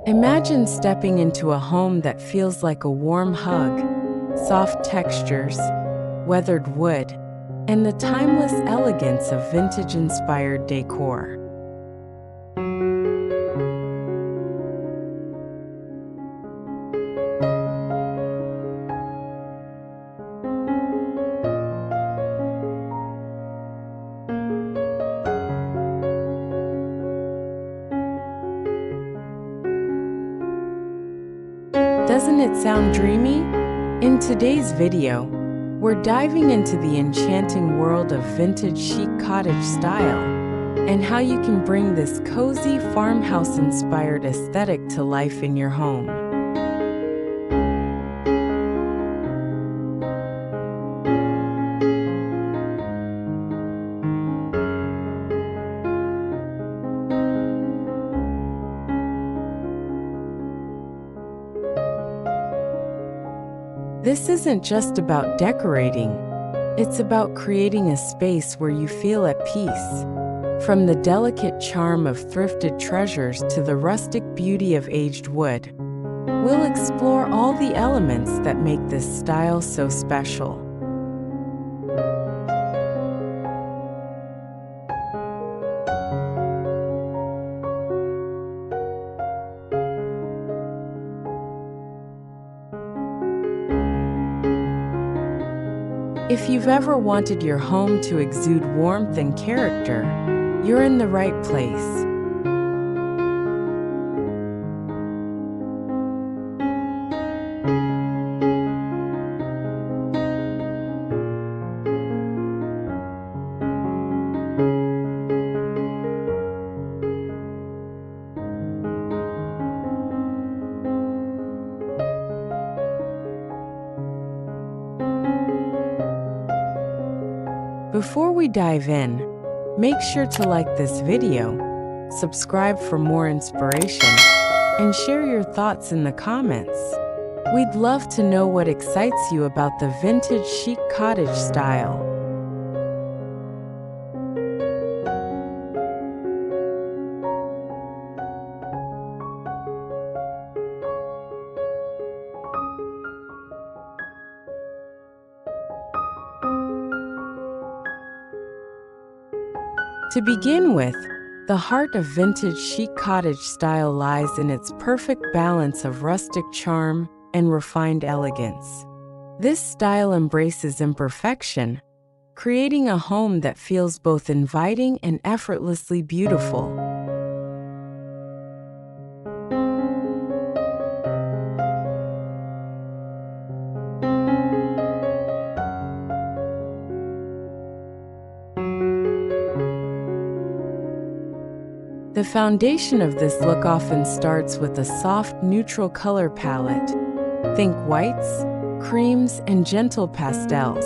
Imagine stepping into a home that feels like a warm hug, soft textures, weathered wood, and the timeless elegance of vintage-inspired decor. Doesn't it sound dreamy? In today's video, we're diving into the enchanting world of vintage chic cottage style and how you can bring this cozy farmhouse-inspired aesthetic to life in your home. This isn't just about decorating, it's about creating a space where you feel at peace. From the delicate charm of thrifted treasures to the rustic beauty of aged wood, we'll explore all the elements that make this style so special. If you've ever wanted your home to exude warmth and character, you're in the right place. Before we dive in, make sure to like this video, subscribe for more inspiration, and share your thoughts in the comments. We'd love to know what excites you about the vintage chic cottage style. To begin with, the heart of vintage chic cottage style lies in its perfect balance of rustic charm and refined elegance. This style embraces imperfection, creating a home that feels both inviting and effortlessly beautiful. The foundation of this look often starts with a soft, neutral color palette. Think whites, creams, and gentle pastels.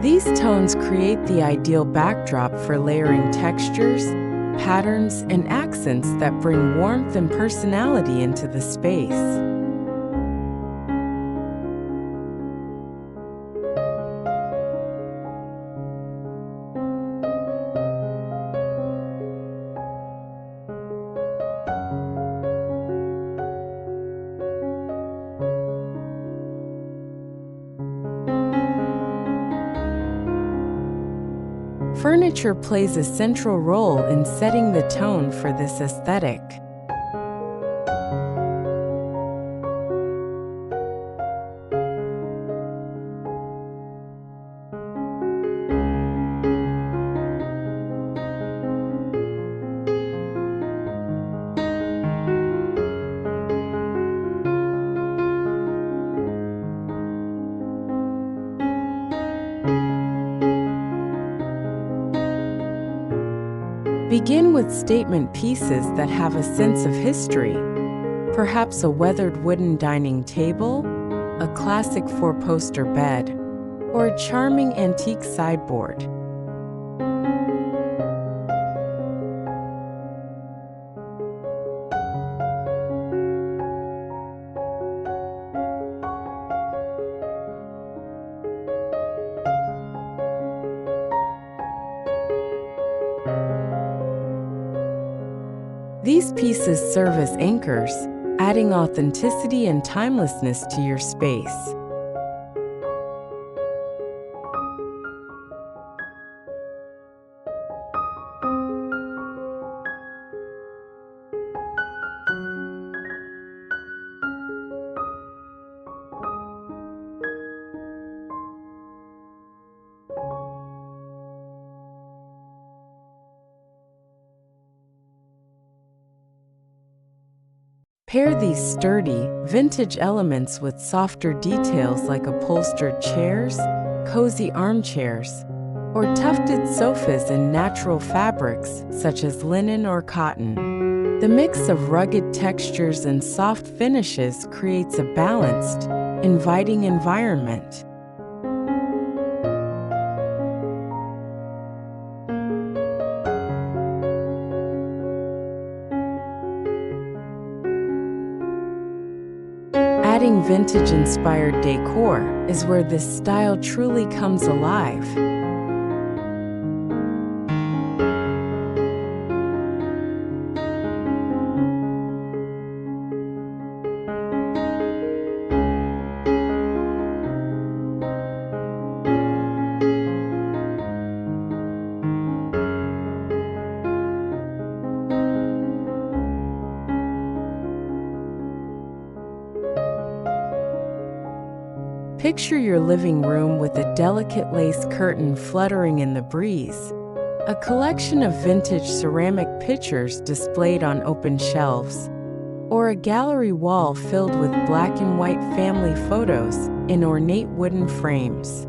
These tones create the ideal backdrop for layering textures, patterns, and accents that bring warmth and personality into the space. Furniture plays a central role in setting the tone for this aesthetic. Begin with statement pieces that have a sense of history, perhaps a weathered wooden dining table, a classic four-poster bed, or a charming antique sideboard. These pieces serve as anchors, adding authenticity and timelessness to your space. Pair these sturdy, vintage elements with softer details like upholstered chairs, cozy armchairs, or tufted sofas in natural fabrics such as linen or cotton. The mix of rugged textures and soft finishes creates a balanced, inviting environment. Adding vintage-inspired decor is where this style truly comes alive. Picture your living room with a delicate lace curtain fluttering in the breeze, a collection of vintage ceramic pitchers displayed on open shelves, or a gallery wall filled with black and white family photos in ornate wooden frames.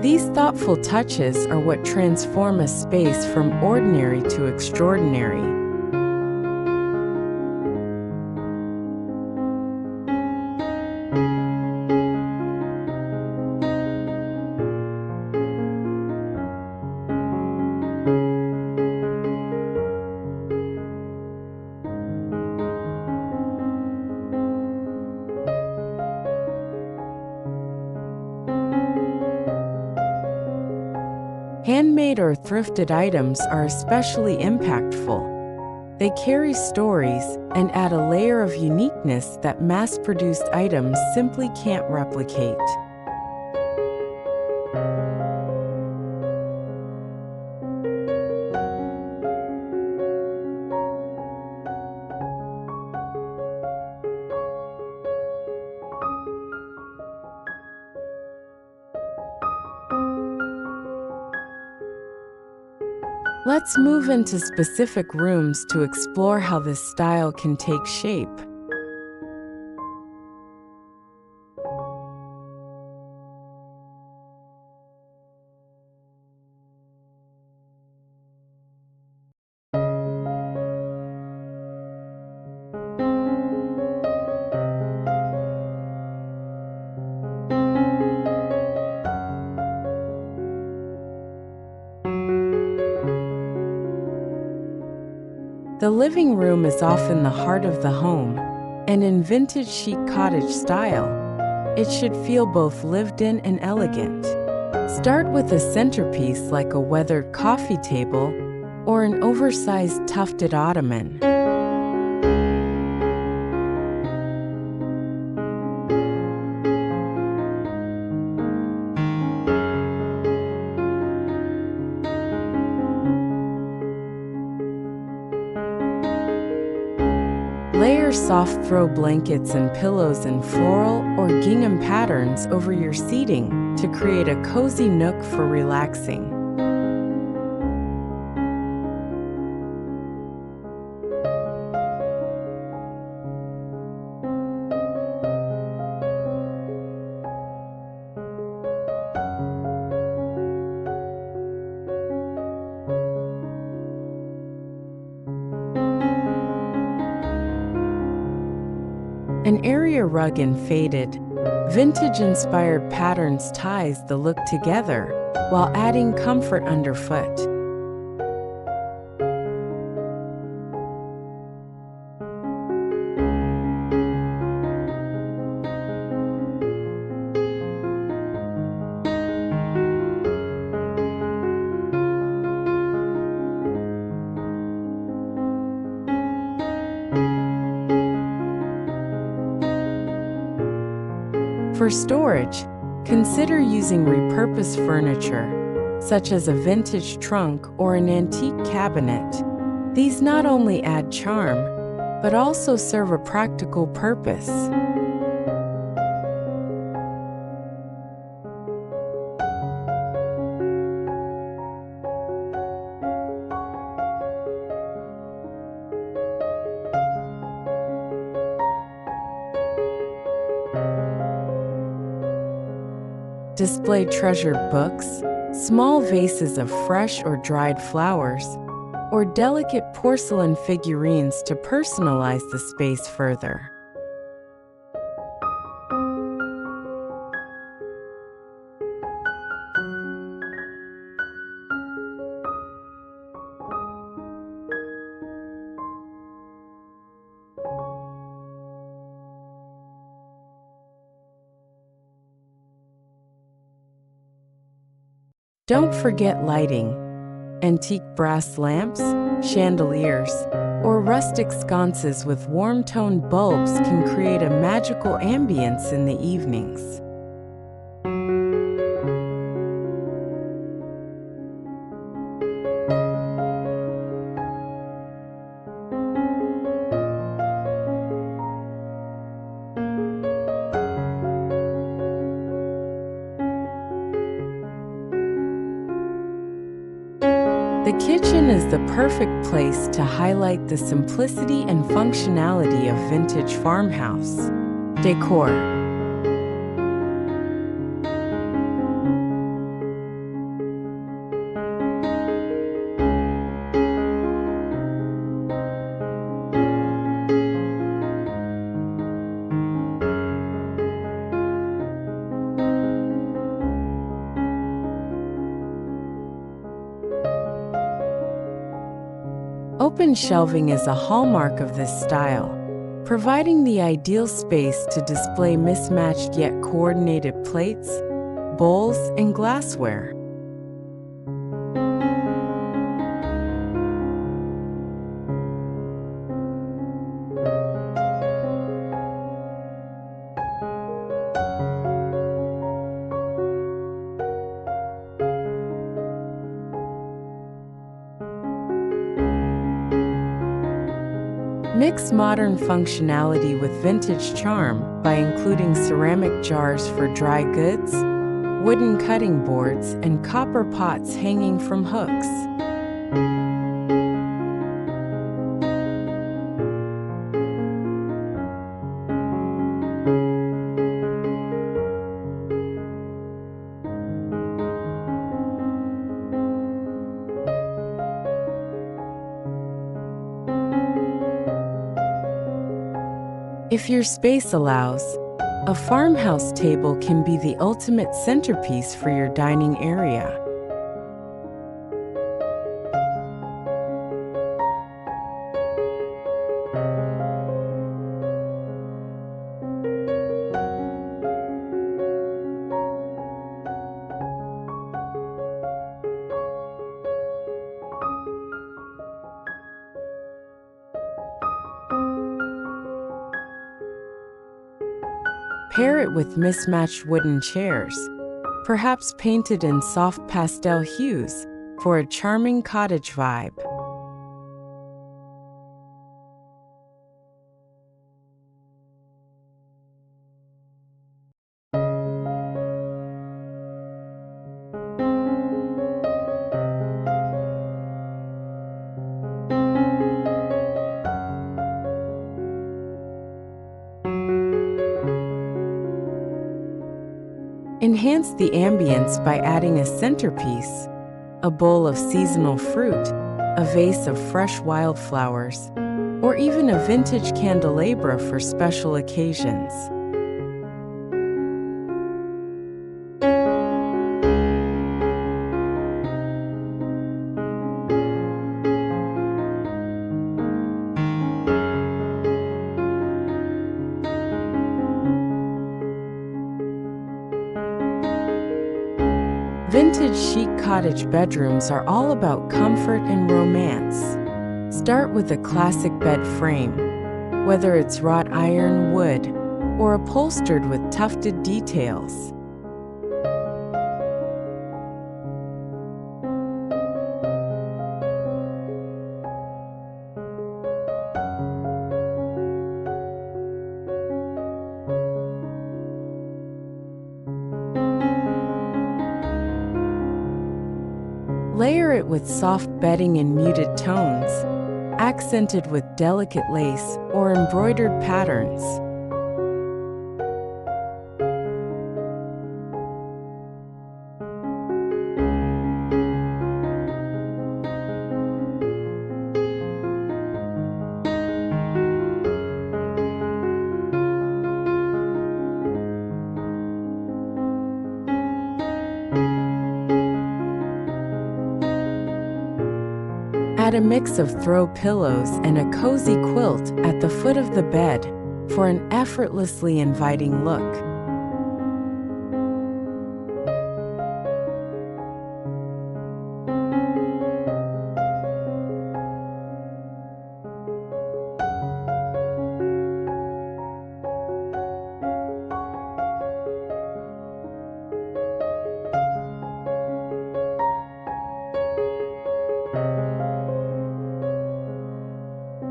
These thoughtful touches are what transform a space from ordinary to extraordinary. Handmade or thrifted items are especially impactful. They carry stories and add a layer of uniqueness that mass-produced items simply can't replicate. Let's move into specific rooms to explore how this style can take shape. The living room is often the heart of the home, and in vintage chic cottage style, it should feel both lived in and elegant. Start with a centerpiece like a weathered coffee table or an oversized tufted ottoman. Layer soft throw blankets and pillows in floral or gingham patterns over your seating to create a cozy nook for relaxing. An area rug in faded, vintage-inspired patterns ties the look together while adding comfort underfoot. For storage, consider using repurposed furniture, such as a vintage trunk or an antique cabinet. These not only add charm, but also serve a practical purpose. Display treasured books, small vases of fresh or dried flowers, or delicate porcelain figurines to personalize the space further. Don't forget lighting. Antique brass lamps, chandeliers, or rustic sconces with warm-toned bulbs can create a magical ambience in the evenings. The kitchen is the perfect place to highlight the simplicity and functionality of vintage farmhouse decor. Open shelving is a hallmark of this style, providing the ideal space to display mismatched yet coordinated plates, bowls, and glassware. Mix modern functionality with vintage charm by including ceramic jars for dry goods, wooden cutting boards, and copper pots hanging from hooks. If your space allows, a farmhouse table can be the ultimate centerpiece for your dining area. Pair it with mismatched wooden chairs, perhaps painted in soft pastel hues, for a charming cottage vibe. Enhance the ambience by adding a centerpiece, a bowl of seasonal fruit, a vase of fresh wildflowers, or even a vintage candelabra for special occasions. Vintage chic cottage bedrooms are all about comfort and romance. Start with a classic bed frame, whether it's wrought iron, wood, or upholstered with tufted details. Layer it with soft bedding in muted tones, accented with delicate lace or embroidered patterns. Add a mix of throw pillows and a cozy quilt at the foot of the bed for an effortlessly inviting look.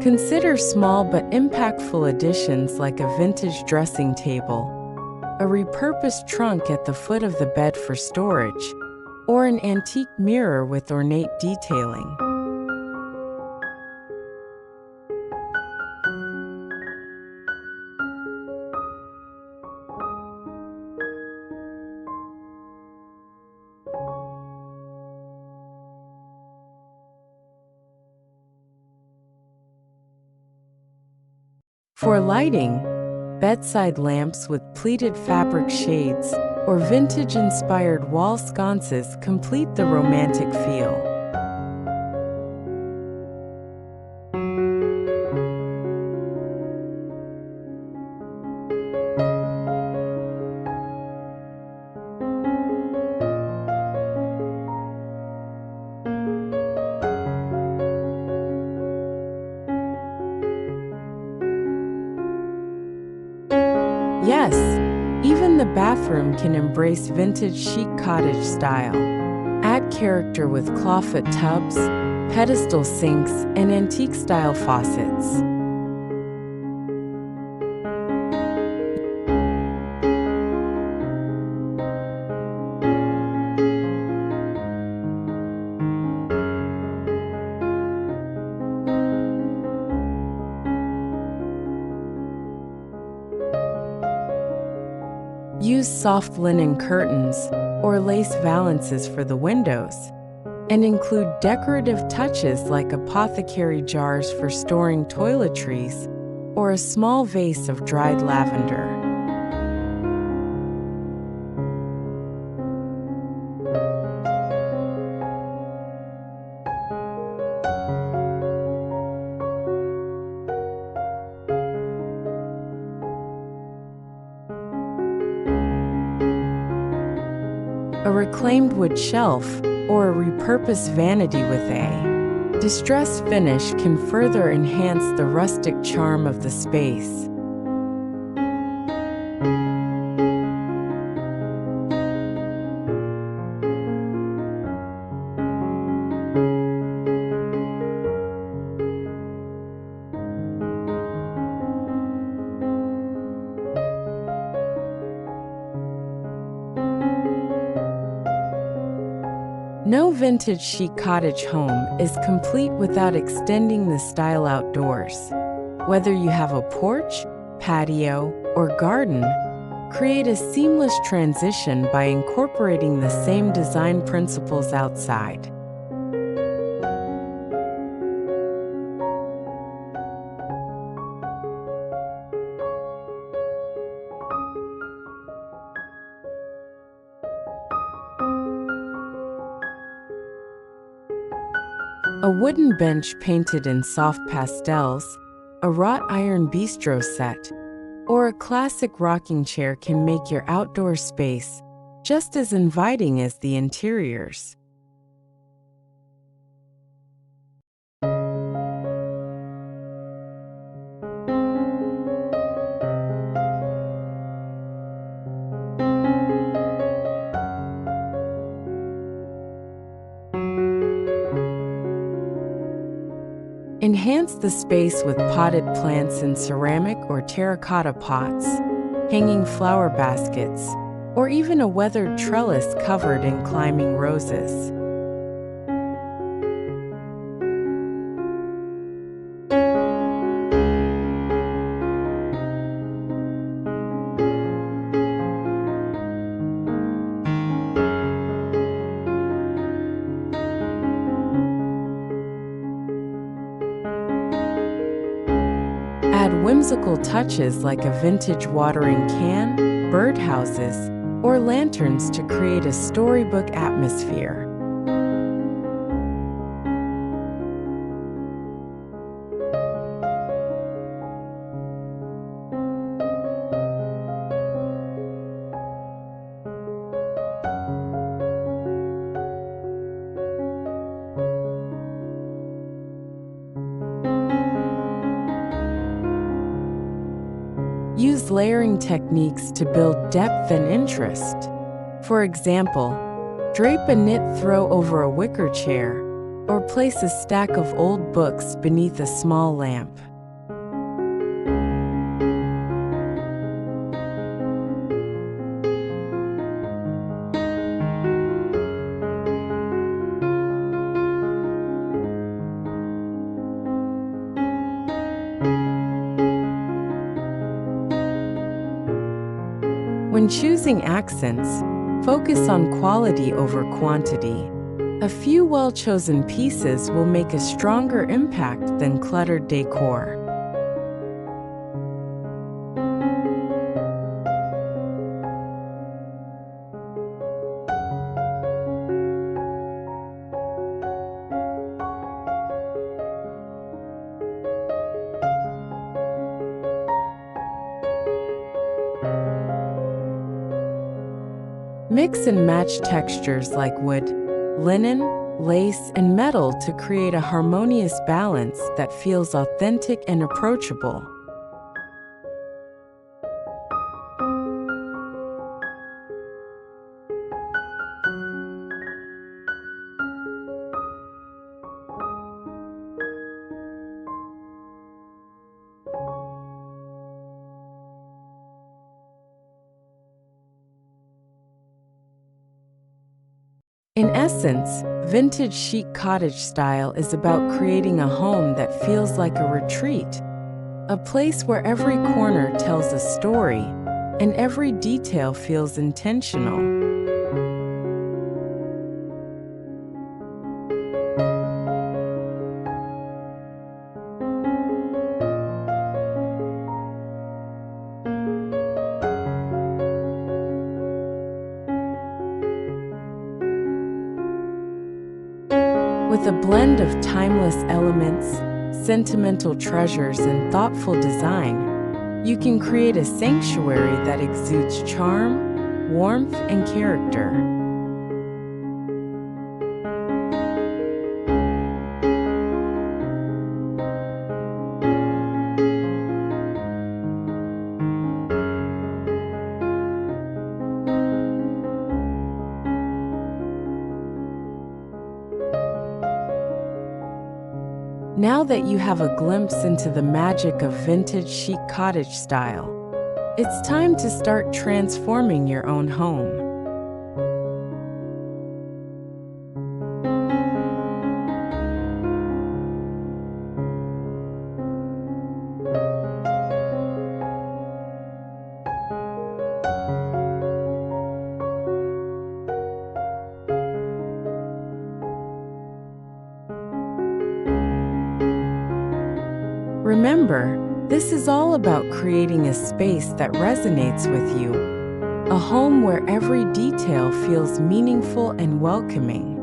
Consider small but impactful additions like a vintage dressing table, a repurposed trunk at the foot of the bed for storage, or an antique mirror with ornate detailing. For lighting, bedside lamps with pleated fabric shades or vintage-inspired wall sconces complete the romantic feel. Yes, even the bathroom can embrace vintage chic cottage style. Add character with clawfoot tubs, pedestal sinks, and antique-style faucets. Use soft linen curtains or lace valances for the windows, and include decorative touches like apothecary jars for storing toiletries or a small vase of dried lavender. A reclaimed wood shelf or a repurposed vanity with a distressed finish can further enhance the rustic charm of the space. No vintage chic cottage home is complete without extending the style outdoors. Whether you have a porch, patio, or garden, create a seamless transition by incorporating the same design principles outside. A wooden bench painted in soft pastels, a wrought iron bistro set, or a classic rocking chair can make your outdoor space just as inviting as the interiors. Enhance the space with potted plants in ceramic or terracotta pots, hanging flower baskets, or even a weathered trellis covered in climbing roses. Add whimsical touches like a vintage watering can, birdhouses, or lanterns to create a storybook atmosphere. Use layering techniques to build depth and interest. For example, drape a knit throw over a wicker chair, or place a stack of old books beneath a small lamp. When choosing accents, focus on quality over quantity. A few well-chosen pieces will make a stronger impact than cluttered decor. Mix and match textures like wood, linen, lace, and metal to create a harmonious balance that feels authentic and approachable. In essence, vintage chic cottage style is about creating a home that feels like a retreat, a place where every corner tells a story and every detail feels intentional. With a blend of timeless elements, sentimental treasures, and thoughtful design, you can create a sanctuary that exudes charm, warmth, and character. Now that you have a glimpse into the magic of vintage chic cottage style, it's time to start transforming your own home. Remember, this is all about creating a space that resonates with you, a home where every detail feels meaningful and welcoming.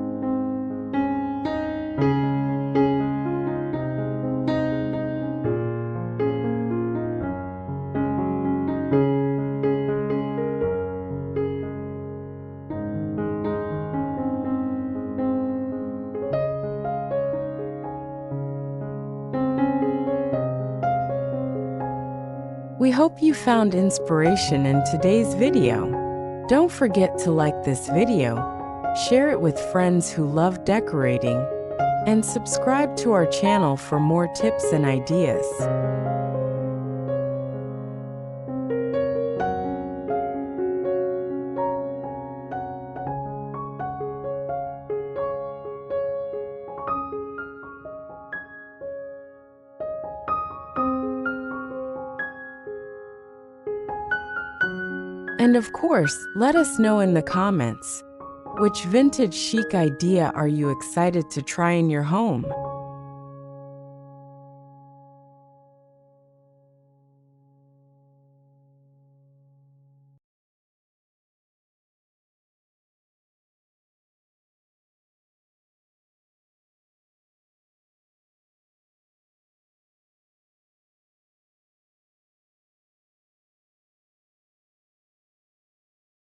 We hope you found inspiration in today's video. Don't forget to like this video, share it with friends who love decorating, and subscribe to our channel for more tips and ideas. And of course, let us know in the comments, which vintage chic idea are you excited to try in your home?